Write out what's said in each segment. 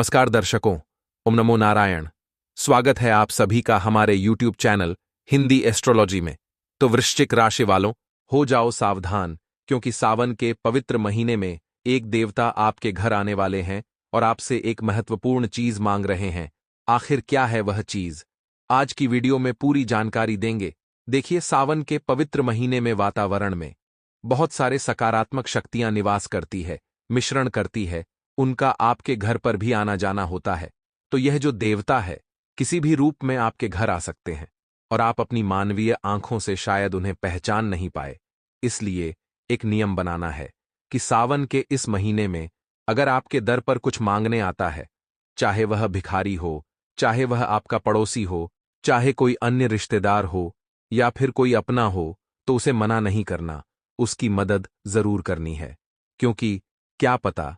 नमस्कार दर्शकों, ओम नमो नारायण। स्वागत है आप सभी का हमारे YouTube चैनल हिंदी एस्ट्रोलॉजी में। तो वृश्चिक राशि वालों, हो जाओ सावधान, क्योंकि सावन के पवित्र महीने में एक देवता आपके घर आने वाले हैं और आपसे एक महत्वपूर्ण चीज मांग रहे हैं। आखिर क्या है वह चीज? आज की वीडियो में पूरी जानकारी देंगे। देखिए, सावन के पवित्र महीने में वातावरण में बहुत सारे सकारात्मक शक्तियां निवास करती है, मिश्रण करती है, उनका आपके घर पर भी आना जाना होता है। तो यह जो देवता है, किसी भी रूप में आपके घर आ सकते हैं और आप अपनी मानवीय आंखों से शायद उन्हें पहचान नहीं पाए। इसलिए एक नियम बनाना है कि सावन के इस महीने में अगर आपके दर पर कुछ मांगने आता है, चाहे वह भिखारी हो, चाहे वह आपका पड़ोसी हो, चाहे कोई अन्य रिश्तेदार हो या फिर कोई अपना हो, तो उसे मना नहीं करना, उसकी मदद जरूर करनी है। क्योंकि क्या पता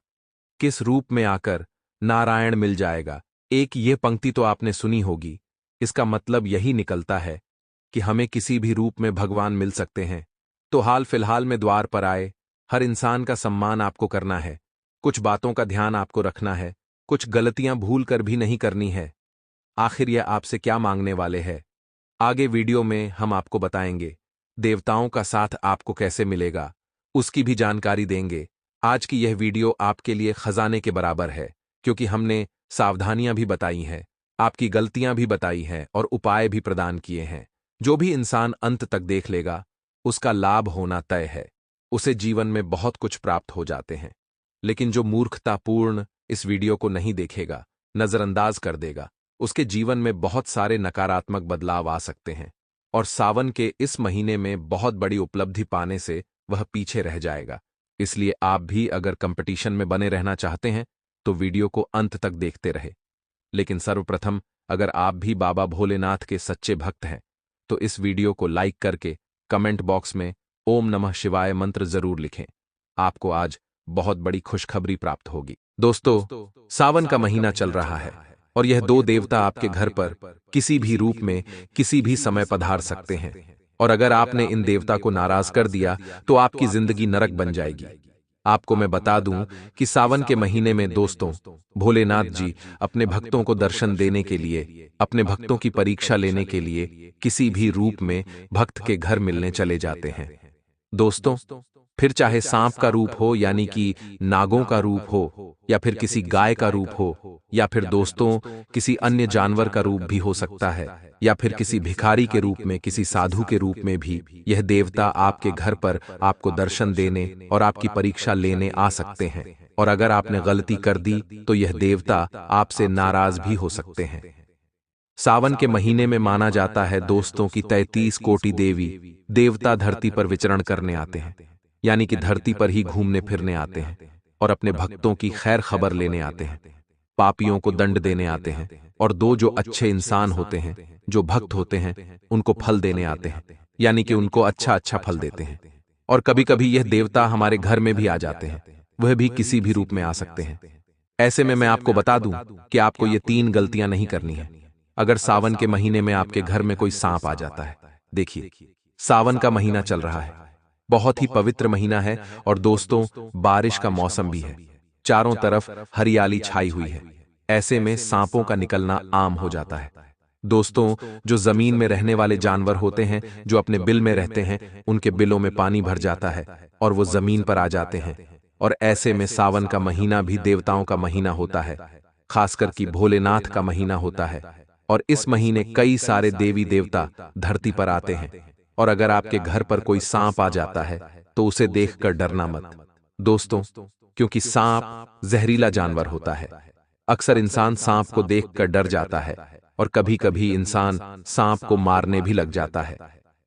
किस रूप में आकर नारायण मिल जाएगा। एक ये पंक्ति तो आपने सुनी होगी। इसका मतलब यही निकलता है कि हमें किसी भी रूप में भगवान मिल सकते हैं। तो हाल फिलहाल में द्वार पर आए हर इंसान का सम्मान आपको करना है, कुछ बातों का ध्यान आपको रखना है, कुछ गलतियां भूल कर भी नहीं करनी है। आखिर यह आपसे क्या मांगने वाले हैं, आगे वीडियो में हम आपको बताएंगे। देवताओं का साथ आपको कैसे मिलेगा, उसकी भी जानकारी देंगे। आज की यह वीडियो आपके लिए खजाने के बराबर है, क्योंकि हमने सावधानियां भी बताई हैं, आपकी गलतियां भी बताई हैं और उपाय भी प्रदान किए हैं। जो भी इंसान अंत तक देख लेगा, उसका लाभ होना तय है। उसे जीवन में बहुत कुछ प्राप्त हो जाते हैं। लेकिन जो मूर्खतापूर्ण इस वीडियो को नहीं देखेगा, नजरअंदाज कर देगा, उसके जीवन में बहुत सारे नकारात्मक बदलाव आ सकते हैं और सावन के इस महीने में बहुत बड़ी उपलब्धि पाने से वह पीछे रह जाएगा। इसलिए आप भी अगर कंपटीशन में बने रहना चाहते हैं तो वीडियो को अंत तक देखते रहे। लेकिन सर्वप्रथम, अगर आप भी बाबा भोलेनाथ के सच्चे भक्त हैं तो इस वीडियो को लाइक करके कमेंट बॉक्स में ओम नमः शिवाय मंत्र जरूर लिखें। आपको आज बहुत बड़ी खुशखबरी प्राप्त होगी। दोस्तों, सावन का महीना चल रहा है और यह दो देवता आपके घर पर किसी भी रूप में किसी भी समय पधार सकते हैं। और अगर आपने इन देवता को नाराज कर दिया तो आपकी जिंदगी नरक बन जाएगी। आपको मैं बता दूं कि सावन के महीने में दोस्तों, भोलेनाथ जी अपने भक्तों को दर्शन देने के लिए, अपने भक्तों की परीक्षा लेने के लिए किसी भी रूप में भक्त के घर मिलने चले जाते हैं। दोस्तों, फिर चाहे सांप का रूप हो यानी कि नागों का रूप हो, या फिर किसी गाय का रूप हो, या फिर दोस्तों किसी अन्य जानवर का रूप भी हो सकता है, या फिर किसी भिखारी के रूप में, किसी साधु के रूप में भी यह देवता आपके घर पर आपको दर्शन देने और आपकी परीक्षा लेने आ सकते हैं। और अगर आपने गलती कर दी तो यह देवता आपसे नाराज भी हो सकते हैं। सावन के महीने में माना जाता है दोस्तों की 33 कोटि देवी देवता धरती पर विचरण करने आते हैं, यानी कि धरती पर ही घूमने फिरने आते हैं और अपने भक्तों की खैर खबर लेने आते हैं, पापियों को दंड देने आते हैं, और दो जो अच्छे इंसान होते हैं, जो भक्त होते हैं, उनको फल देने आते हैं, यानी कि उनको अच्छा अच्छा फल देते हैं। और कभी कभी यह देवता हमारे घर में भी आ जाते हैं, वह भी किसी भी रूप में आ सकते हैं। ऐसे में मैं आपको बता दूं कि आपको ये 3 गलतियां नहीं करनी है अगर सावन के महीने में आपके घर में कोई सांप आ जाता है। देखिए, सावन का महीना चल रहा है, बहुत ही पवित्र महीना है और दोस्तों बारिश का मौसम भी है, चारों तरफ हरियाली छाई हुई है। ऐसे में सांपों का निकलना आम हो जाता है। दोस्तों, जो जमीन में रहने वाले जानवर होते हैं, जो अपने बिल में रहते हैं, उनके बिलों में पानी भर जाता है और वो जमीन पर आ जाते हैं। और ऐसे में सावन का महीना भी देवताओं का महीना होता है, खासकर कि भोलेनाथ का महीना होता है। और इस महीने कई सारे देवी देवता धरती पर आते हैं। और अगर आपके घर पर कोई सांप आ जाता है तो उसे देखकर डरना मत दोस्तों, क्योंकि सांप जहरीला जानवर होता है। अक्सर इंसान सांप को देखकर डर जाता है और कभी कभी इंसान सांप को मारने भी लग जाता है।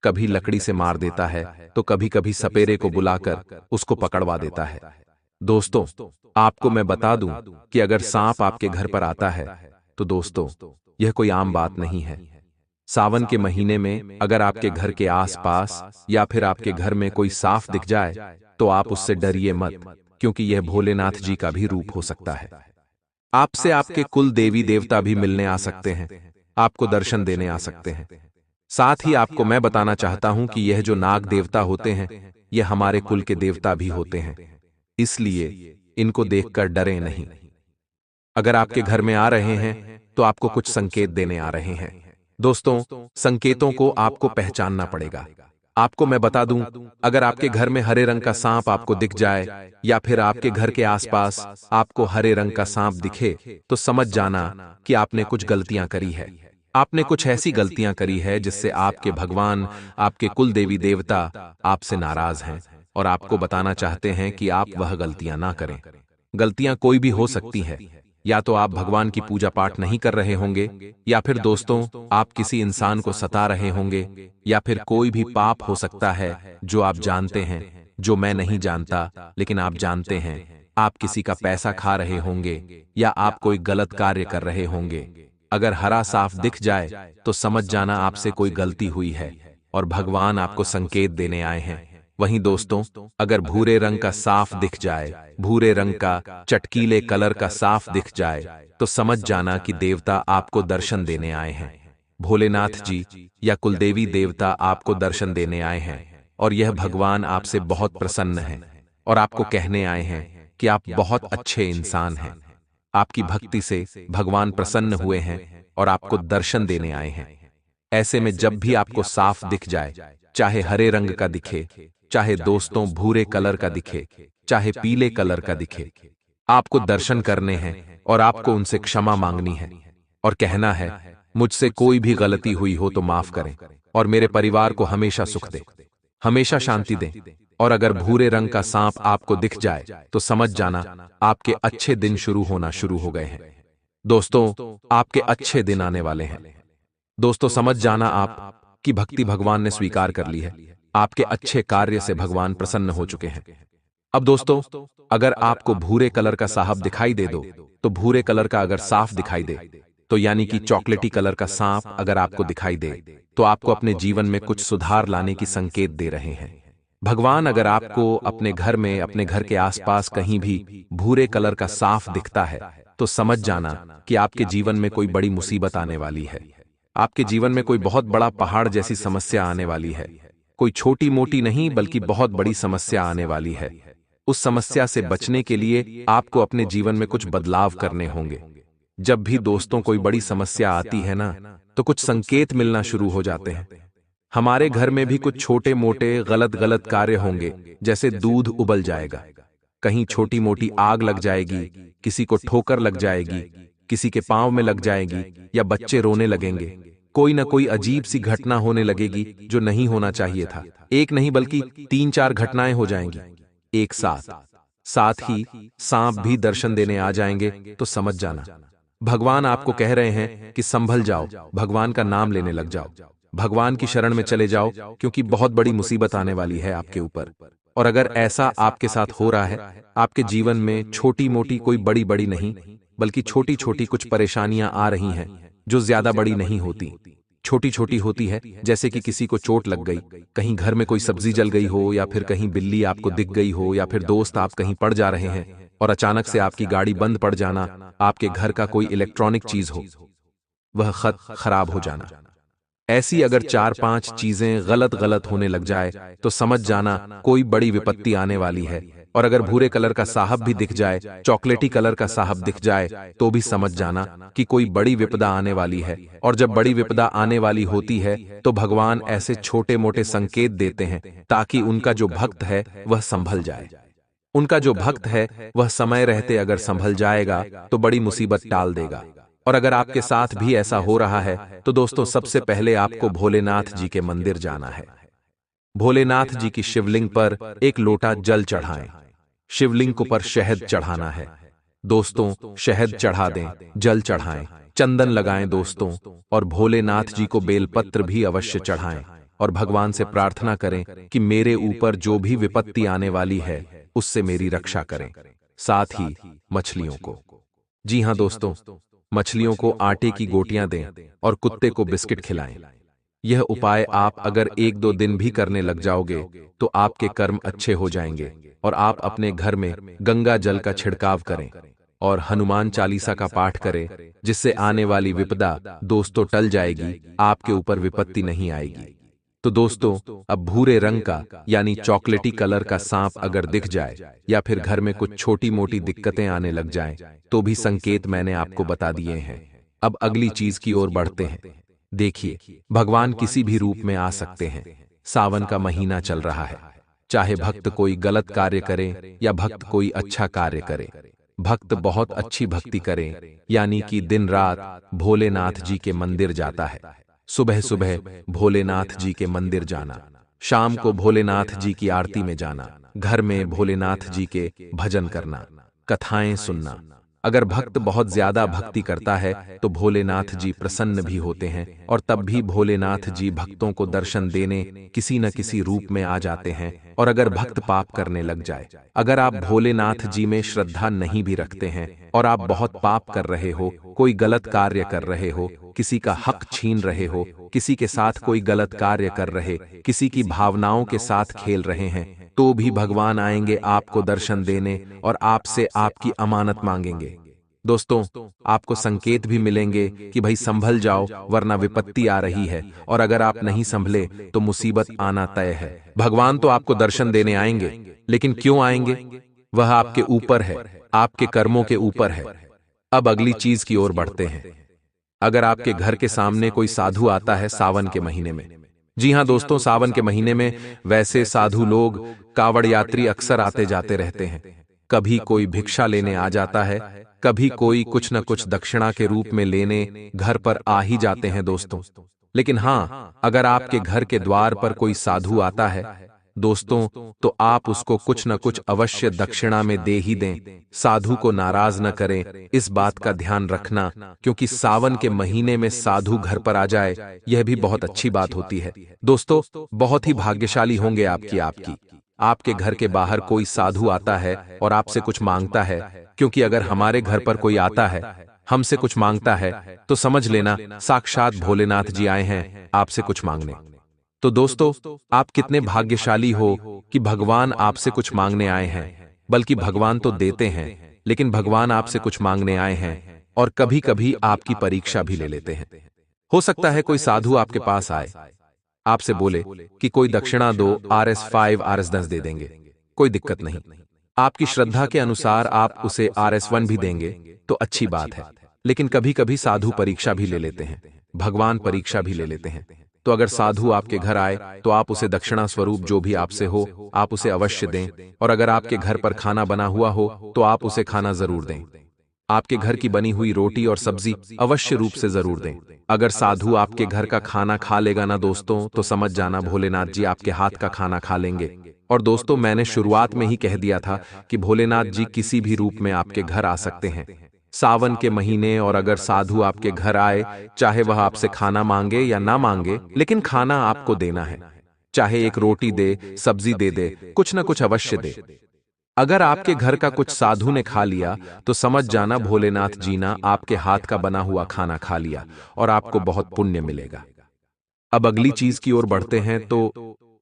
कभी लकड़ी से मार देता है तो कभी कभी सपेरे को बुलाकर उसको पकड़वा देता है। दोस्तों, आपको मैं बता दूं कि अगर सांप आपके घर पर आता है तो दोस्तों यह कोई आम बात नहीं है। सावन के महीने में अगर आपके घर के आसपास या फिर आपके घर में कोई सांप दिख जाए तो आप उससे डरिए मत, क्योंकि यह भोलेनाथ जी का भी रूप हो सकता है। आपसे आपके कुल देवी देवता भी मिलने आ सकते हैं, आपको दर्शन देने आ सकते हैं। साथ ही आपको मैं बताना चाहता हूं कि यह जो नाग देवता होते हैं, यह हमारे कुल के देवता भी होते हैं, इसलिए इनको देखकर डरें नहीं। अगर आपके घर में आ रहे हैं तो आपको कुछ संकेत देने आ रहे हैं। दोस्तों, संकेतों को आपको पहचानना पड़ेगा। आपको मैं बता दूं, अगर आपके घर में हरे रंग का सांप आपको दिख जाए या फिर आपके घर के आसपास आपको हरे रंग का सांप दिखे, तो समझ जाना कि आपने कुछ गलतियां करी है। आपने कुछ ऐसी गलतियां करी है जिससे आपके भगवान, आपके कुल देवी देवता आपसे नाराज हैं और आपको बताना चाहते हैं कि आप वह गलतियां ना करें। गलतियां कोई भी हो सकती है। या तो आप भगवान की पूजा पाठ नहीं कर रहे होंगे, या फिर दोस्तों आप किसी इंसान को सता रहे होंगे, या फिर कोई भी पाप हो सकता है जो आप जानते हैं, जो मैं नहीं जानता लेकिन आप जानते हैं। आप किसी का पैसा खा रहे होंगे या आप कोई गलत कार्य कर रहे होंगे। अगर हरा साफ दिख जाए तो समझ जाना आपसे कोई गलती हुई है और भगवान आपको संकेत देने आए हैं। वहीं दोस्तों, अगर भूरे रंग का साफ दिख जाए, भूरे रंग का चटकीले कलर का साफ दिख जाए, तो समझ जाना कि देवता आपको दर्शन देने आए हैं। भोलेनाथ जी या कुलदेवी देवता आपको दर्शन देने आए हैं और यह भगवान आपसे बहुत प्रसन्न है और आपको कहने आए हैं कि आप बहुत अच्छे इंसान हैं। आपकी भक्ति से भगवान प्रसन्न हुए हैं और आपको दर्शन देने आए हैं। ऐसे में जब भी आपको साफ दिख जाए, चाहे हरे रंग का दिखे, चाहे दोस्तों भूरे कलर का दिखे, चाहे पीले कलर का दिखे, आपको दर्शन करने हैं और आपको उनसे क्षमा मांगनी है और कहना है, मुझसे कोई भी गलती हुई हो तो माफ करें और मेरे परिवार को हमेशा सुख दे, हमेशा शांति दें। और अगर भूरे रंग का सांप आपको दिख जाए तो समझ जाना आपके अच्छे दिन शुरू होना शुरू हो गए हैं। दोस्तों, आपके अच्छे दिन आने वाले हैं। दोस्तों, समझ जाना आप कि भक्ति भगवान ने स्वीकार कर ली है। आपके अच्छे कार्य से भगवान प्रसन्न हो चुके हैं। अब दोस्तों, अगर आपको भूरे कलर का साहब दिखाई दे दो, तो भूरे कलर का अगर साफ दिखाई दे, तो यानी कि चॉकलेटी कलर का सांप अगर आपको दिखाई दे, तो आपको अपने जीवन में कुछ सुधार लाने की संकेत दे रहे हैं। भगवान अगर आपको अपने घर में, अपने घर के आसपास कहीं भी भूरे कलर का साफ दिखता है, तो समझ जाना कि आपके जीवन में कोई बड़ी मुसीबत आने वाली है। आपके जीवन में कोई बहुत बड़ा पहाड़ जैसी समस्या आने वाली है। कोई छोटी मोटी नहीं बल्कि बहुत बड़ी समस्या आने वाली है। उस समस्या से बचने के लिए आपको अपने जीवन में कुछ बदलाव करने होंगे। जब भी दोस्तों कोई बड़ी समस्या आती है ना, तो कुछ संकेत मिलना शुरू हो जाते हैं। हमारे घर में भी कुछ छोटे मोटे गलत गलत कार्य होंगे, जैसे दूध उबल जाएगा, कहीं छोटी मोटी आग लग जाएगी, किसी को ठोकर लग जाएगी, किसी के पांव में लग जाएगी, या बच्चे रोने लगेंगे। कोई ना कोई अजीब सी घटना होने लगेगी जो नहीं होना चाहिए था। एक नहीं बल्कि 3-4 घटनाएं हो जाएंगी एक साथ। साथ ही सांप भी दर्शन देने आ जाएंगे, तो समझ जाना भगवान आपको कह रहे हैं कि संभल जाओ, भगवान का नाम लेने लग जाओ, भगवान की शरण में चले जाओ, क्योंकि बहुत बड़ी मुसीबत आने वाली है आपके ऊपर। और अगर ऐसा आपके साथ हो रहा है, आपके जीवन में छोटी मोटी कोई बड़ी बड़ी नहीं बल्कि छोटी छोटी कुछ परेशानियां आ रही हैं जो ज्यादा बड़ी नहीं होती, छोटी छोटी होती है, जैसे कि किसी को चोट लग गई, कहीं घर में कोई सब्जी जल गई हो, या फिर कहीं बिल्ली आपको दिख गई हो, या फिर दोस्त आप कहीं पड़ जा रहे हैं और अचानक से आपकी गाड़ी बंद पड़ जाना, आपके घर का कोई इलेक्ट्रॉनिक चीज हो वह खराब हो जाना। ऐसी अगर 4-5 चीजें गलत गलत होने लग जाए, तो समझ जाना कोई बड़ी विपत्ति आने वाली है। और अगर भूरे कलर का साहब भी दिख जाए, चॉकलेटी कलर का साहब दिख जाए, तो भी समझ जाना कि कोई बड़ी विपदा आने वाली है। और जब बड़ी विपदा आने वाली होती है, तो भगवान ऐसे छोटे मोटे संकेत देते हैं ताकि उनका जो भक्त है वह संभल जाए। उनका जो भक्त है वह समय रहते अगर संभल जाएगा तो बड़ी मुसीबत टाल देगा। और अगर आपके साथ भी ऐसा हो रहा है, तो दोस्तों सबसे पहले आपको भोलेनाथ जी के मंदिर जाना है। भोलेनाथ जी की शिवलिंग पर एक लोटा जल चढ़ाएं। शिवलिंग को पर शहद चढ़ाना है। दोस्तों, शहद चढ़ा दें, जल चढ़ाएं, चंदन लगाएं दोस्तों, और भोलेनाथ जी को बेलपत्र भी अवश्य चढ़ाएं और भगवान से प्रार्थना करें कि मेरे ऊपर जो भी विपत्ति आने वाली है उससे मेरी रक्षा करें। साथ ही मछलियों को, जी हां दोस्तों, मछलियों को आटे की गोटियां दें और कुत्ते को बिस्किट खिलाएं। यह उपाय आप अगर 1-2 दिन भी करने लग जाओगे तो आपके कर्म अच्छे हो जाएंगे और आप अपने घर में गंगा जल का छिड़काव करें और हनुमान चालीसा का पाठ करें, जिससे आने वाली विपदा दोस्तों टल जाएगी, आपके ऊपर विपत्ति नहीं आएगी। तो दोस्तों, अब भूरे रंग का यानी चॉकलेटी कलर का सांप अगर दिख जाए या फिर घर में कुछ छोटी मोटी दिक्कतें आने लग जाएं, तो भी संकेत मैंने आपको बता दिए हैं। अब अगली चीज की ओर बढ़ते हैं। देखिए, भगवान किसी भी रूप में आ सकते हैं। सावन का महीना चल रहा है। चाहे भक्त कोई गलत कार्य करे या भक्त कोई अच्छा कार्य करे, भक्त बहुत अच्छी भक्ति करे, यानी कि दिन रात भोलेनाथ जी के मंदिर जाता है। सुबह सुबह भोलेनाथ जी के मंदिर जाना, शाम को भोलेनाथ जी की आरती में जाना, घर में भोलेनाथ जी के भजन करना, कथाएं सुनना। अगर भक्त बहुत ज्यादा भक्ति करता है तो भोलेनाथ जी प्रसन्न भी होते हैं और तब भी भोलेनाथ जी भक्तों को दर्शन देने किसी न किसी रूप में आ जाते हैं। और अगर भक्त पाप करने लग जाए, अगर आप भोलेनाथ जी में श्रद्धा नहीं भी रखते हैं और आप बहुत पाप कर रहे हो, कोई गलत कार्य कर रहे हो, किसी का हक छीन रहे हो, किसी के साथ कोई गलत कार्य कर रहे, किसी की भावनाओं के साथ खेल रहे हैं, तो भी भगवान आएंगे आपको दर्शन देने और आपसे आपकी अमानत मांगेंगे। दोस्तों, आपको संकेत भी मिलेंगे कि भाई संभल जाओ वरना विपत्ति आ रही है, और अगर आप नहीं संभले तो मुसीबत आना तय है। भगवान तो आपको दर्शन देने आएंगे, लेकिन क्यों आएंगे वह आपके ऊपर है, आपके कर्मों के ऊपर है। अब अगली चीज की ओर बढ़ते हैं। अगर आपके घर के सामने कोई साधु आता है सावन के महीने में, जी हां दोस्तों, सावन के महीने में वैसे साधु लोग, कावड़ यात्री अक्सर आते जाते रहते हैं। कभी कोई भिक्षा लेने आ जाता है, कभी कोई कुछ न कुछ दक्षिणा के रूप में लेने घर पर आ ही जाते हैं दोस्तों। लेकिन हां, अगर आपके घर के द्वार पर कोई साधु आता है दोस्तों, तो आप उसको कुछ न कुछ अवश्य दक्षिणा में दे ही दें। साधु को नाराज न करें, इस बात का ध्यान रखना, क्योंकि सावन के महीने में साधु घर पर आ जाए यह भी बहुत अच्छी बात होती है। दोस्तों, बहुत ही भाग्यशाली होंगे आपकी आपके घर के बाहर कोई साधु आता है और आपसे कुछ मांगता है, क्योंकि अगर हमारे घर पर कोई आता है, हमसे कुछ मांगता है, तो समझ लेना साक्षात भोलेनाथ जी आए हैं आपसे कुछ मांगने। तो दोस्तों, आप कितने भाग्यशाली हो कि भगवान आपसे कुछ मांगने आए हैं। बल्कि भगवान तो देते हैं, लेकिन भगवान आपसे कुछ मांगने आए हैं और कभी कभी आपकी परीक्षा भी ले लेते हैं। हो सकता है कोई साधु आपके पास आए, आपसे बोले कि कोई दक्षिणा दो, RS5 RS10 दे देंगे, कोई दिक्कत नहीं। आपकी श्रद्धा के अनुसार आप उसे RS1 भी देंगे तो अच्छी बात है। लेकिन कभी कभी साधु परीक्षा भी ले लेते हैं, भगवान परीक्षा भी ले लेते हैं। तो अगर साधु आपके घर आए तो आप उसे दक्षिणा स्वरूप जो भी आपसे हो आप उसे अवश्य दें, और अगर आपके घर पर खाना बना हुआ हो तो आप उसे खाना जरूर दें। आपके घर की बनी हुई रोटी और सब्जी अवश्य रूप से जरूर दें। अगर साधु आपके घर का खाना खा लेगा ना दोस्तों, तो समझ जाना भोलेनाथ जी आपके हाथ का खाना खा लेंगे। और दोस्तों, मैंने शुरुआत में ही कह दिया था कि भोलेनाथ जी किसी भी रूप में आपके घर आ सकते हैं सावन के महीने। और अगर साधु आपके घर आए, चाहे वह आपसे खाना मांगे या ना मांगे, लेकिन खाना आपको देना है। चाहे एक रोटी दे, सब्जी दे दे, कुछ न कुछ अवश्य दे। अगर आपके घर का कुछ साधु ने खा लिया तो समझ जाना भोलेनाथ जी ने आपके हाथ का बना हुआ खाना खा लिया और आपको बहुत पुण्य मिलेगा। अब अगली चीज की ओर बढ़ते हैं।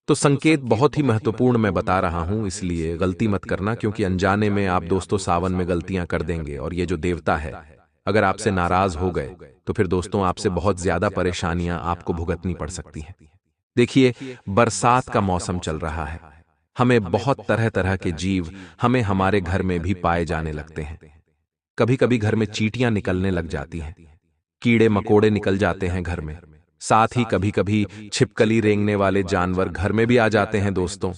तो संकेत बहुत ही महत्वपूर्ण मैं बता रहा हूं, इसलिए गलती मत करना, क्योंकि अनजाने में आप दोस्तों सावन में गलतियां कर देंगे। और ये जो देवता है, अगर आपसे नाराज हो गए तो फिर दोस्तों आपसे बहुत ज्यादा परेशानियां आपको भुगतनी पड़ सकती हैं। देखिए, बरसात का मौसम चल रहा है, हमें बहुत तरह तरह के जीव हमें हमारे घर में भी पाए जाने लगते हैं। कभी कभी घर में चींटियां निकलने लग जाती हैं, कीड़े मकोड़े निकल जाते हैं घर में, साथ ही कभी कभी छिपकली रेंगने वाले जानवर घर में भी आ जाते हैं दोस्तों।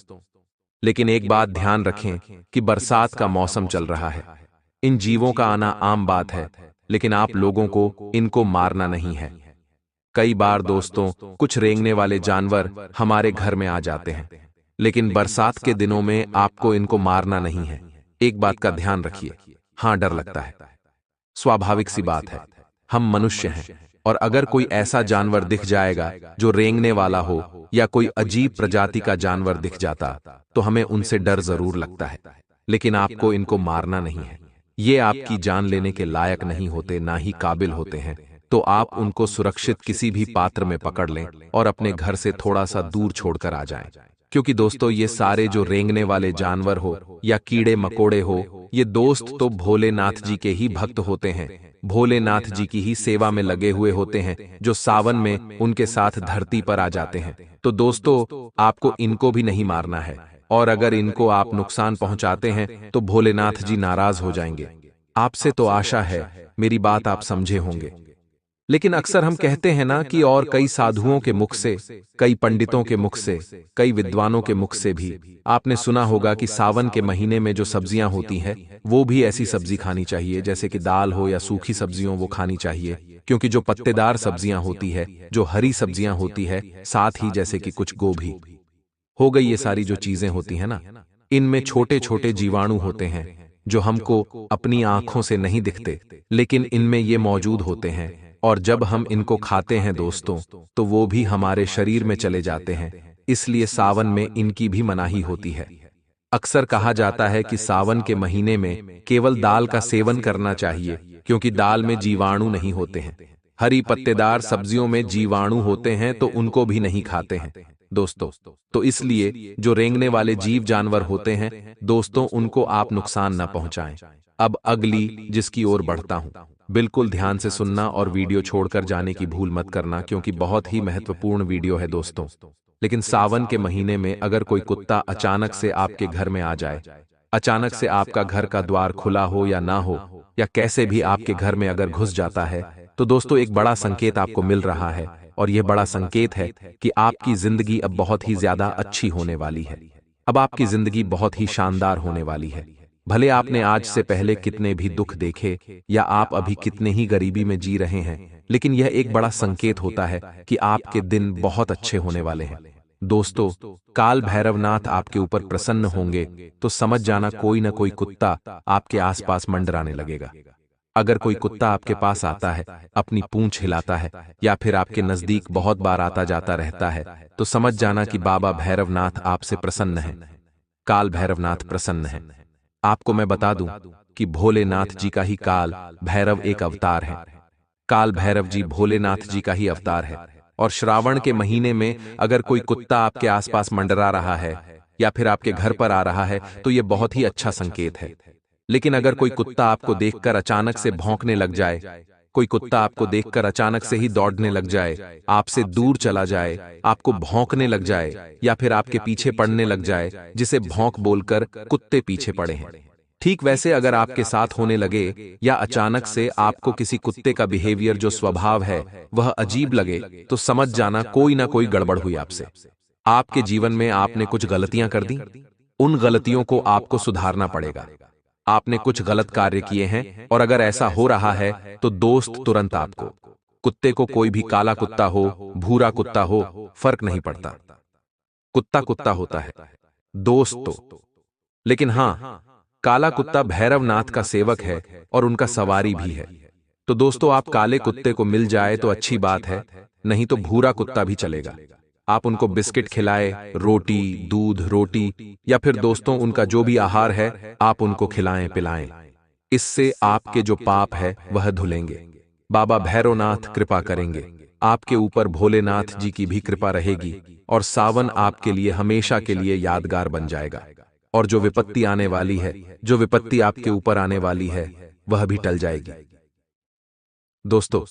लेकिन एक बात ध्यान रखें कि बरसात का मौसम चल रहा है, इन जीवों का आना आम बात है, लेकिन आप लोगों को इनको मारना नहीं है। कई बार दोस्तों कुछ रेंगने वाले जानवर हमारे घर में आ जाते हैं, लेकिन बरसात के दिनों में आपको इनको मारना नहीं है। एक बात का ध्यान रखिए, हां डर लगता है, स्वाभाविक सी बात है, हम मनुष्य हैं। और अगर कोई ऐसा जानवर दिख जाएगा जो रेंगने वाला हो या कोई अजीब प्रजाति का जानवर दिख जाता, तो हमें उनसे डर जरूर लगता है, लेकिन आपको इनको मारना नहीं है। ये आपकी जान लेने के लायक नहीं होते, ना ही काबिल होते हैं। तो आप उनको सुरक्षित किसी भी पात्र में पकड़ लें और अपने घर से थोड़ा सा दूर छोड़कर आ जाएं, क्योंकि दोस्तों ये सारे जो रेंगने वाले जानवर हो या कीड़े मकोड़े हो, ये दोस्त तो भोलेनाथ जी के ही भक्त होते हैं, भोलेनाथ जी की ही सेवा में लगे हुए होते हैं, जो सावन में उनके साथ धरती पर आ जाते हैं। तो दोस्तों आपको इनको भी नहीं मारना है, और अगर इनको आप नुकसान पहुंचाते हैं तो भोलेनाथ जी नाराज हो जाएंगे। आपसे तो आशा है मेरी बात आप समझे होंगे। लेकिन अक्सर हम कहते हैं ना कि और कई साधुओं के मुख से, कई पंडितों के मुख से, कई विद्वानों के मुख से भी आपने सुना होगा कि सावन के महीने में जो सब्जियां होती हैं वो भी ऐसी सब्जी खानी चाहिए, जैसे कि दाल हो या सूखी सब्जियों वो खानी चाहिए, क्योंकि जो पत्तेदार सब्जियां होती है, जो हरी सब्जियां होती है, साथ ही जैसे कि कुछ गोभी हो गई, ये सारी जो चीजें होती हैं ना, इनमें छोटे छोटे जीवाणु होते हैं जो हमको अपनी आंखों से नहीं दिखते, लेकिन इनमें ये मौजूद होते हैं, और जब हम इनको खाते हैं दोस्तों तो वो भी हमारे शरीर में चले जाते हैं। इसलिए सावन में इनकी भी मनाही होती है। अक्सर कहा जाता है कि सावन के महीने में केवल दाल का सेवन करना चाहिए, क्योंकि दाल में जीवाणु नहीं होते हैं। हरी पत्तेदार सब्जियों में जीवाणु होते हैं तो उनको भी नहीं खाते हैं दोस्तों। तो इसलिए जो रेंगने वाले जीव जानवर होते हैं दोस्तों, उनको आप नुकसान न पहुंचाएं। अब अगली जिसकी ओर बढ़ता हूं, बिल्कुल ध्यान से सुनना और वीडियो छोड़कर जाने की भूल मत करना, क्योंकि बहुत ही महत्वपूर्ण वीडियो है दोस्तों। लेकिन सावन के महीने में अगर कोई कुत्ता अचानक से आपके घर में आ जाए, अचानक से आपका घर का द्वार खुला हो या ना हो, या कैसे भी आपके घर में अगर घुस जाता है, तो दोस्तों एक बड़ा संकेत आपको मिल रहा है, और यह बड़ा संकेत है कि आपकी जिंदगी अब बहुत ही ज्यादा अच्छी होने वाली है। अब आपकी जिंदगी बहुत ही शानदार होने वाली है। भले आपने आज से पहले कितने भी दुख देखे, या आप अभी कितने ही गरीबी में जी रहे हैं, लेकिन यह एक बड़ा संकेत होता है कि आपके दिन बहुत अच्छे होने वाले हैं। दोस्तों, काल भैरवनाथ आपके ऊपर प्रसन्न होंगे तो समझ जाना कोई न कोई कुत्ता आपके आसपास मंडराने लगेगा। अगर कोई कुत्ता आपके पास आता है, अपनी पूंछ हिलाता है, या फिर आपके नजदीक बहुत बार आता जाता रहता है, तो समझ जाना कि बाबा भैरवनाथ आपसे प्रसन्न है, काल भैरवनाथ प्रसन्न है। आपको मैं बता दूं कि भोलेनाथ जी का ही काल भैरव एक अवतार है। काल भैरव जी भोलेनाथ जी का ही अवतार है, और श्रावण के महीने में अगर कोई कुत्ता आपके आसपास मंडरा रहा है या फिर आपके घर पर आ रहा है तो यह बहुत ही अच्छा संकेत है। लेकिन अगर कोई कुत्ता आपको देखकर अचानक से भौंकने लग जाए, कोई कुत्ता आपको देखकर अचानक से ही दौड़ने लग जाए, आपसे दूर चला जाए, आपको भौंकने लग जाए, या फिर आपके पीछे पड़ने लग जाए, जिसे भौंक बोलकर कुत्ते पीछे पड़े हैं, ठीक वैसे अगर आपके साथ होने लगे, या अचानक से आपको किसी कुत्ते का बिहेवियर जो स्वभाव है वह अजीब लगे, तो समझ जाना कोई ना कोई गड़बड़ हुई आपसे। आपके जीवन में आपने कुछ गलतियां कर दी, उन गलतियों को आपको सुधारना पड़ेगा। आपने कुछ गलत कार्य किए हैं, और अगर ऐसा हो रहा है तो दोस्त तुरंत आपको, कुत्ते को कोई भी काला कुत्ता हो, भूरा कुत्ता हो, फर्क नहीं पड़ता, कुत्ता कुत्ता होता है दोस्त तो। लेकिन हां, काला कुत्ता भैरवनाथ का सेवक है और उनका सवारी भी है। तो दोस्तों आप काले कुत्ते को मिल जाए तो अच्छी बात है, नहीं तो भूरा कुत्ता भी चलेगा। आप उनको बिस्किट खिलाए, रोटी, दूध, रोटी, या फिर दोस्तों उनका जो भी आहार है आप उनको खिलाएं पिलाएं। इससे आपके जो पाप है वह धुलेंगे। बाबा भैरवनाथ कृपा करेंगे, आपके ऊपर भोलेनाथ जी की भी कृपा रहेगी, और सावन आपके लिए हमेशा के लिए यादगार बन जाएगा। और जो विपत्ति आने वाली है, जो विपत्ति आपके ऊपर आने वाली है, वह भी टल जाएगी। दोस्तों,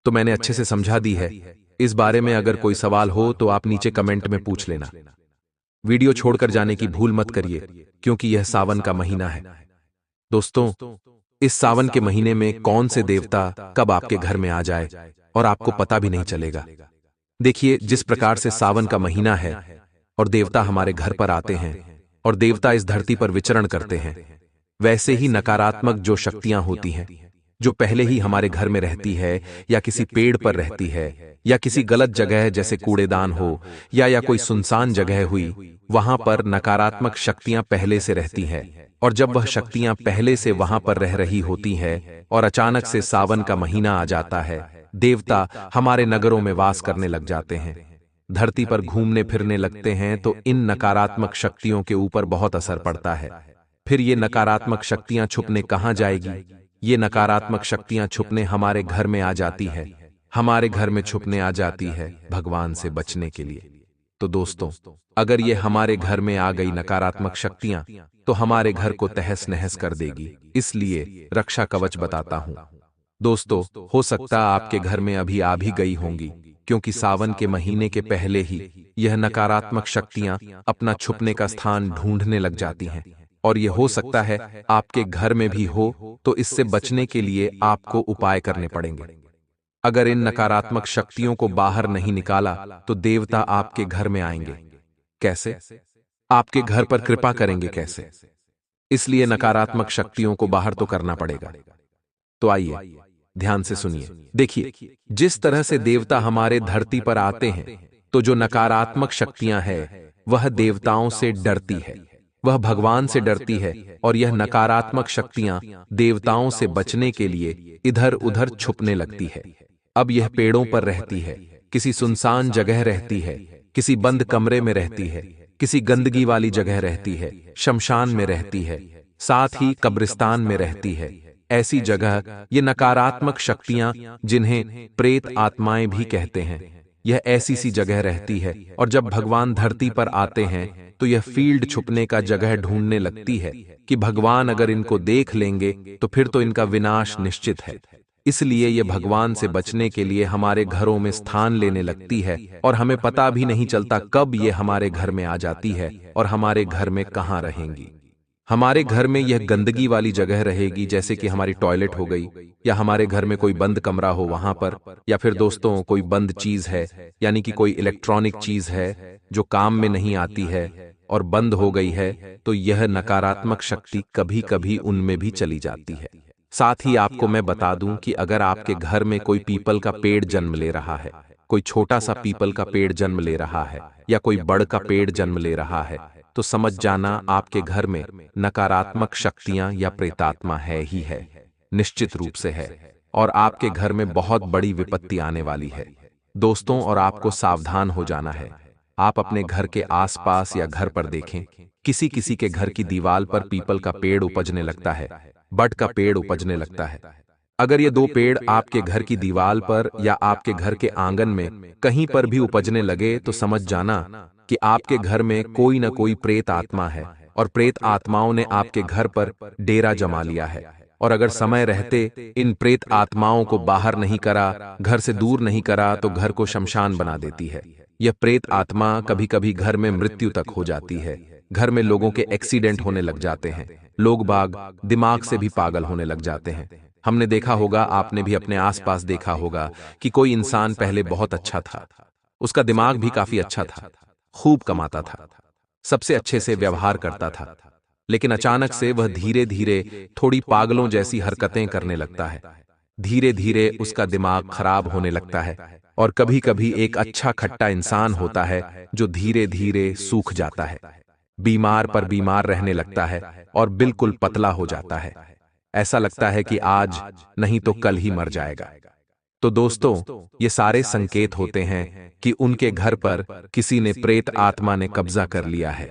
तो मैंने अच्छे से समझा दी है। इस बारे में अगर कोई सवाल हो तो आप नीचे कमेंट में पूछ लेना। वीडियो छोड़कर जाने की भूल मत करिए, क्योंकि यह सावन का महीना है। दोस्तों, इस सावन के महीने में कौन से देवता कब आपके घर में आ जाए और आपको पता भी नहीं चलेगा। देखिए, जिस प्रकार से सावन का महीना है और देवता हमारे घर पर आते हैं और देवता इस धरती पर विचरण करते हैं, वैसे ही नकारात्मक जो शक्तियां होती हैं, जो पहले ही हमारे घर में रहती है, या किसी पेड़ पर रहती है, या किसी गलत जगह जैसे कूड़ेदान हो, या कोई सुनसान जगह हुई, वहां पर नकारात्मक शक्तियां पहले से रहती हैं। और जब वह शक्तियां पहले से वहां पर रह रही होती हैं और अचानक से सावन का महीना आ जाता है, देवता हमारे नगरों में वास करने लग जाते हैं, धरती पर घूमने फिरने लगते हैं, तो इन नकारात्मक शक्तियों के ऊपर बहुत असर पड़ता है। फिर ये नकारात्मक शक्तियां छुपने कहां जाएगी? ये नकारात्मक शक्तियां छुपने हमारे घर में आ जाती है, हमारे घर में छुपने आ जाती है भगवान से बचने के लिए। तो दोस्तों, अगर ये हमारे घर में आ गई नकारात्मक शक्तियां, तो हमारे घर को तहस नहस कर देगी। इसलिए रक्षा कवच बताता हूं। दोस्तों, हो सकता आपके घर में अभी आ भी गई होंगी, क्योंकि सावन के महीने के पहले ही यह नकारात्मक शक्तियां अपना छुपने का स्थान ढूंढने लग जाती हैं। और यह हो सकता है आपके घर में भी हो, तो इससे बचने के लिए आपको उपाय करने पड़ेंगे। अगर इन नकारात्मक शक्तियों को बाहर नहीं निकाला, तो देवता आपके घर में आएंगे। कैसे? आपके घर पर कृपा करेंगे कैसे? इसलिए नकारात्मक शक्तियों को बाहर तो करना पड़ेगा। तो आइए ध्यान से सुनिए। देखिए, जिस तरह से देवता हमारे धरती पर आते हैं, तो जो नकारात्मक शक्तियां हैं, वह देवताओं से डरती है, वह भगवान से डरती है, और यह नकारात्मक शक्तियां देवताओं से बचने के लिए इधर उधर छुपने लगती है। अब यह पेड़ों पर रहती है, किसी सुनसान जगह रहती है, किसी बंद कमरे में रहती है, किसी गंदगी वाली जगह रहती है, शमशान में रहती है, साथ ही कब्रिस्तान में रहती है। ऐसी जगह ये नकारात्मक शक्तियां, जिन्हें प्रेत आत्माएं भी कहते हैं, यह ऐसी सी जगह रहती है। और जब भगवान धरती पर आते हैं, तो यह फील्ड छुपने का जगह ढूंढने लगती है कि भगवान अगर इनको देख लेंगे तो फिर तो इनका विनाश निश्चित है। इसलिए ये भगवान से बचने के लिए हमारे घरों में स्थान लेने लगती है, और हमें पता भी नहीं चलता कब ये हमारे घर में आ जाती है और हमारे घर में कहाँ रहेंगी। हमारे घर में यह गंदगी वाली जगह रहेगी, जैसे कि हमारी टॉयलेट हो गई, या हमारे घर में कोई बंद कमरा हो वहां पर, या फिर दोस्तों कोई बंद चीज है, यानी कि कोई इलेक्ट्रॉनिक चीज है जो काम में नहीं आती है और बंद हो गई है, तो यह नकारात्मक शक्ति कभी कभी उनमें भी चली जाती है। साथ ही आपको मैं बता दूं कि अगर आपके घर में कोई पीपल का पेड़ जन्म ले रहा है, कोई छोटा सा पीपल का पेड़ जन्म ले रहा है, या कोई बड़ का पेड़ जन्म ले रहा है, तो समझ जाना आपके घर में नकारात्मक शक्तियां या प्रेतात्मा है ही है, निश्चित रूप से है, और आपके घर में बहुत बड़ी विपत्ति आने वाली है। दोस्तों, और आपको सावधान हो जाना है। आप अपने घर के आसपास या घर पर देखें, किसी किसी के घर की दीवार पर पीपल का पेड़ उपजने लगता है, बट का पेड़ उपजने लगता है। अगर ये दो पेड़ आपके घर की दीवार पर या आपके घर के आंगन में कहीं पर भी उपजने लगे, तो समझ जाना कि आपके घर में कोई न कोई प्रेत आत्मा है, और प्रेत आत्माओं ने आपके घर पर डेरा जमा लिया है। और अगर समय रहते इन प्रेत आत्माओं को बाहर नहीं करा, घर से दूर नहीं करा, तो घर को शमशान बना देती है। यह प्रेत आत्मा कभी कभी घर में मृत्यु तक हो जाती है। घर में लोगों के एक्सीडेंट होने लग जाते हैं, लोग बाग दिमाग से भी पागल होने लग जाते हैं। हमने देखा होगा, आपने भी अपने आसपास देखा होगा कि कोई इंसान पहले बहुत अच्छा था, उसका दिमाग भी काफी अच्छा था, खूब कमाता था, सबसे अच्छे से व्यवहार करता था, लेकिन अचानक से वह धीरे धीरे थोड़ी पागलों जैसी हरकतें करने लगता है। धीरे धीरे उसका दिमाग खराब होने लगता है, और कभी कभी एक अच्छा खट्टा इंसान होता है जो धीरे धीरे सूख जाता है, बीमार पर बीमार रहने लगता है, और बिल्कुल पतला हो जाता है। ऐसा लगता है कि आज नहीं तो कल ही मर जाएगा। तो दोस्तों, ये सारे संकेत होते हैं कि उनके घर पर किसी ने प्रेत आत्मा ने कब्जा कर लिया है।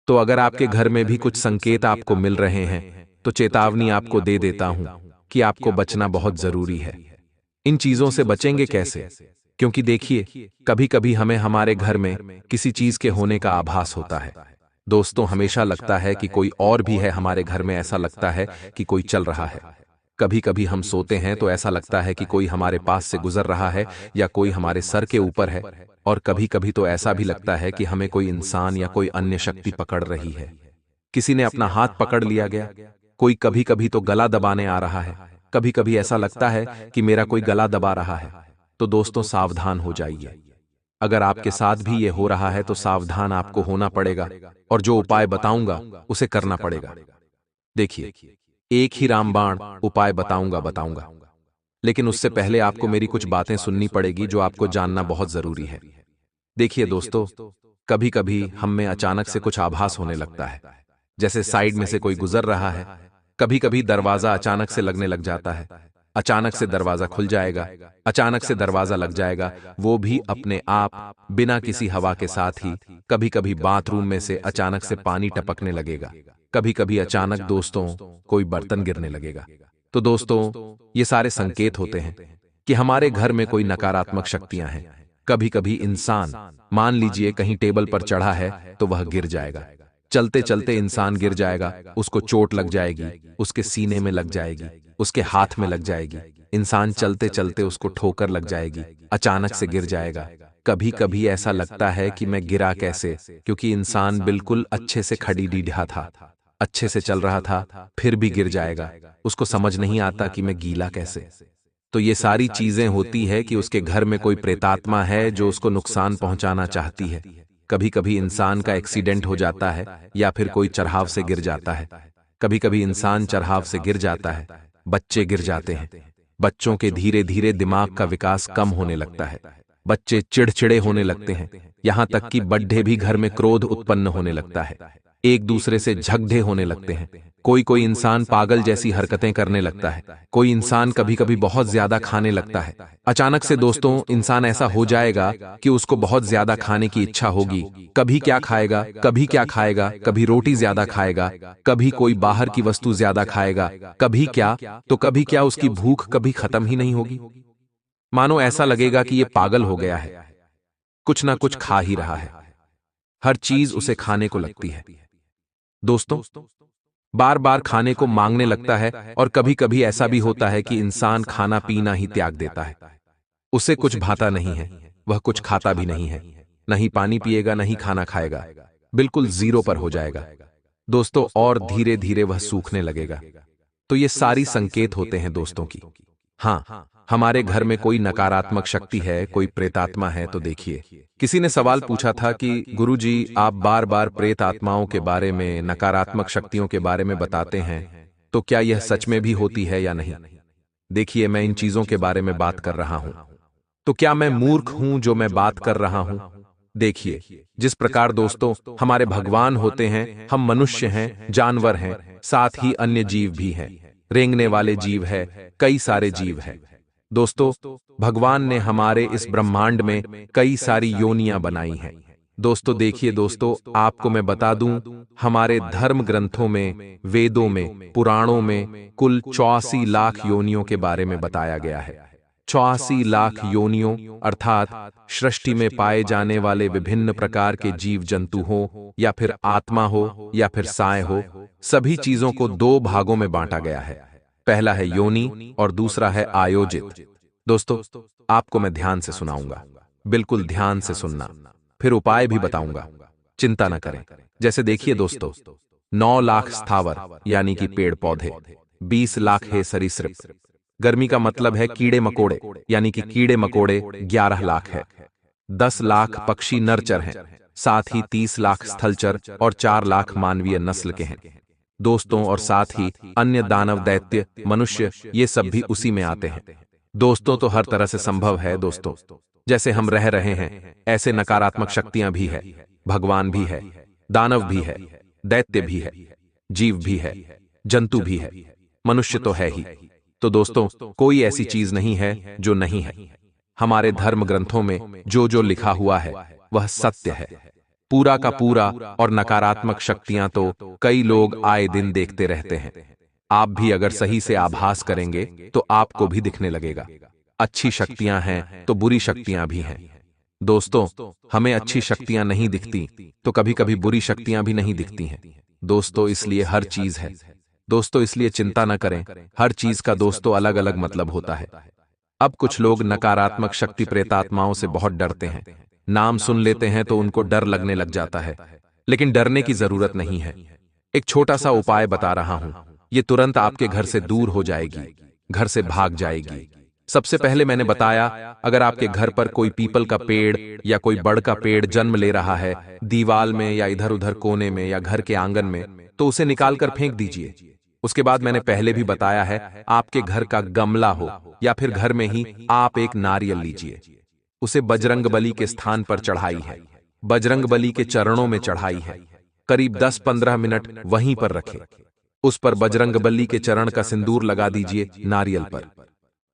तो अगर आपके घर में भी कुछ संकेत आपको मिल रहे हैं, तो चेतावनी आपको दे देता हूं कि आपको बचना बहुत जरूरी है। इन चीजों से बचेंगे कैसे? क्योंकि देखिए, कभी कभी हमें हमारे घर में किसी चीज के होने का आभास होता है। दोस्तों, हमेशा लगता है कि कोई और भी है हमारे घर में, ऐसा लगता है कि कोई चल रहा है। कभी कभी हम सोते हैं तो ऐसा लगता है कि कोई हमारे पास से गुजर रहा है, या कोई हमारे सर के ऊपर है, और कभी कभी तो ऐसा भी लगता है कि हमें कोई इंसान या कोई अन्य शक्ति पकड़ रही है। किसी ने अपना हाथ पकड़ लिया गया, कोई कभी कभी तो गला दबाने आ रहा है, कभी कभी ऐसा लगता है कि मेरा कोई गला दबा रहा है। तो दोस्तों, सावधान हो जाइए। अगर आपके साथ भी ये हो रहा है, तो सावधान आपको होना पड़ेगा, और जो उपाय बताऊंगा उसे करना पड़ेगा। देखिए, एक ही रामबाण उपाय बताऊंगा, लेकिन उससे पहले आपको मेरी कुछ बातें सुननी पड़ेगी जो आपको जानना बहुत जरूरी है। देखिए दोस्तों, कभी कभी हम में अचानक से कुछ आभास होने लगता है, जैसे साइड में से कोई गुजर रहा है। कभी कभी दरवाजा अचानक से लगने लग जाता है, अचानक से दरवाजा खुल जाएगा, अचानक से दरवाजा लग जाएगा, वो भी अपने आप, बिना किसी हवा के साथ ही। कभी कभी बाथरूम में से अचानक से पानी टपकने लगेगा, कभी कभी अचानक दोस्तों कोई बर्तन गिरने लगेगा। तो दोस्तों, ये सारे संकेत होते हैं कि हमारे घर में कोई नकारात्मक शक्तियां हैं। कभी कभी इंसान, मान लीजिए कहीं टेबल पर चढ़ा है तो वह गिर जाएगा। चलते चलते इंसान गिर जाएगा, उसको चोट लग जाएगी, उसके सीने में लग जाएगी, उसके हाथ में लग जाएगी। इंसान चलते चलते उसको ठोकर लग जाएगी, अचानक से गिर जाएगा। कभी कभी ऐसा लगता है कि मैं गिरा कैसे, क्योंकि इंसान बिल्कुल अच्छे से खड़ी डीढ़ा था, अच्छे से चल रहा था, फिर भी गिर जाएगा। उसको समझ नहीं आता कि मैं गीला कैसे। तो ये सारी चीजें होती है कि उसके घर में कोई प्रेतात्मा है जो उसको नुकसान पहुंचाना चाहती है। कभी कभी इंसान का एक्सीडेंट हो जाता है या फिर कोई चढ़ाव से गिर जाता है। कभी कभी इंसान चढ़ाव से गिर जाता है, बच्चे गिर जाते हैं। बच्चों के धीरे धीरे दिमाग का विकास कम होने लगता है, बच्चे चिड़चिड़े होने लगते हैं, यहां तक कि बड्ढे भी घर में क्रोध उत्पन्न होने लगता है, एक दूसरे से झगड़े होने लगते हैं। कोई कोई इंसान पागल जैसी हरकतें करने लगता है, कोई इंसान कभी कभी बहुत ज्यादा खाने लगता है। अचानक से दोस्तों इंसान ऐसा हो जाएगा कि उसको बहुत ज्यादा खाने की इच्छा होगी। कभी क्या खाएगा, कभी क्या खाएगा, कभी रोटी ज्यादा खाएगा, कभी कोई बाहर की वस्तु ज्यादा खाएगा, कभी क्या तो कभी क्या, उसकी भूख कभी खत्म ही नहीं होगी। मानो ऐसा लगेगा कि ये पागल हो गया है, कुछ ना कुछ खा ही रहा है, हर चीज उसे खाने को लगती है। दोस्तों बार बार खाने को मांगने लगता है, और कभी कभी ऐसा भी होता है कि इंसान खाना पीना ही त्याग देता है। उसे कुछ भाता नहीं है, वह कुछ खाता भी नहीं है, नहीं पानी पिएगा, नहीं खाना खाएगा, बिल्कुल जीरो पर हो जाएगा दोस्तों, और धीरे धीरे वह सूखने लगेगा। तो ये सारी संकेत होते हैं दोस्तों की। हाँ, हमारे घर में कोई नकारात्मक शक्ति है, कोई प्रेतात्मा है तो देखिए। किसी ने सवाल पूछा था कि गुरुजी, आप बार बार प्रेत आत्माओं के बारे में, नकारात्मक शक्तियों के बारे में बताते हैं, तो क्या यह सच में भी होती है या नहीं? देखिए, मैं इन चीजों के बारे में बात कर रहा हूं, तो क्या मैं मूर्ख हूं जो मैं बात कर रहा हूं? देखिए, जिस प्रकार दोस्तों हमारे भगवान होते हैं, हम मनुष्य हैं, जानवर हैं, साथ ही अन्य जीव भी हैं, रेंगने वाले जीव है, कई सारे जीव हैं। दोस्तों भगवान ने हमारे इस ब्रह्मांड में कई सारी योनियां बनाई हैं। दोस्तों देखिए दोस्तों, आपको मैं बता दूं, हमारे धर्म ग्रंथों में, वेदों में, पुराणों में कुल 84 लाख योनियों के बारे में बताया गया है। 84 लाख योनियों अर्थात सृष्टि में पाए जाने वाले विभिन्न प्रकार के जीव जंतु हो, या फिर आत्मा हो, या फिर साय हो, सभी चीजों को दो भागों में बांटा गया है। पहला है योनि और दूसरा है आयोजित। दोस्तों आपको मैं ध्यान से सुनाऊंगा, बिल्कुल ध्यान से सुनना, फिर उपाय भी बताऊंगा, चिंता न करें। जैसे देखिए दोस्तों, 9 लाख स्थावर यानी कि पेड़ पौधे, 20 लाख है सरीसृप, गर्मी का मतलब है कीड़े मकोड़े यानी कि कीड़े मकोड़े 11 लाख है, 10 लाख पक्षी नरचर हैं, साथ ही 30 लाख स्थलचर और 4 लाख मानवीय नस्ल के हैं दोस्तों, और साथ ही अन्य दानव, दैत्य, मनुष्य, ये सब भी उसी में आते हैं दोस्तों। तो हर तरह से संभव है दोस्तों, जैसे हम रह रहे हैं ऐसे नकारात्मक शक्तियां भी है, भगवान भी है, दानव भी है, दैत्य भी है, जीव भी है, जंतु भी है, मनुष्य तो है ही। तो दोस्तों कोई ऐसी चीज नहीं है जो नहीं है। हमारे धर्म ग्रंथों में जो जो लिखा हुआ है वह सत्य है, पूरा का पूरा। और नकारात्मक शक्तियां तो कई लोग आए दिन देखते रहते हैं। आप भी अगर सही से आभास करेंगे तो आपको भी दिखने लगेगा। अच्छी शक्तियां हैं तो बुरी शक्तियां भी हैं दोस्तों। हमें अच्छी शक्तियां नहीं दिखती तो कभी कभी बुरी शक्तियां भी नहीं दिखती हैं दोस्तों, इसलिए हर चीज है दोस्तों, इसलिए चिंता न करें, हर चीज का दोस्तों अलग अलग मतलब होता है। अब कुछ लोग नकारात्मक शक्ति प्रेतात्माओं से बहुत डरते हैं, नाम सुन लेते हैं तो उनको डर लगने लग जाता है, लेकिन डरने की जरूरत नहीं है। एक छोटा सा उपाय बता रहा हूं, ये तुरंत आपके घर से दूर हो जाएगी, घर से भाग जाएगी। सबसे पहले मैंने बताया, अगर आपके घर पर कोई पीपल का पेड़ या कोई बड़ का पेड़ जन्म ले रहा है, दीवाल में या इधर उधर कोने में या घर के आंगन में, तो उसे निकालकर फेंक दीजिए। उसके बाद मैंने पहले भी बताया है, आपके घर का गमला हो या फिर घर में ही आप एक नारियल लीजिए, उसे बजरंगबली के स्थान पर चढ़ाई है, बजरंगबली के चरणों में चढ़ाई है, करीब 10-15 मिनट वहीं पर रखें। उस पर बजरंगबली के चरण का सिंदूर लगा दीजिए नारियल पर,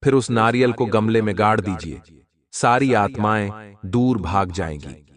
फिर उस नारियल को गमले में गाड़ दीजिए। सारी आत्माएं दूर भाग जाएंगी।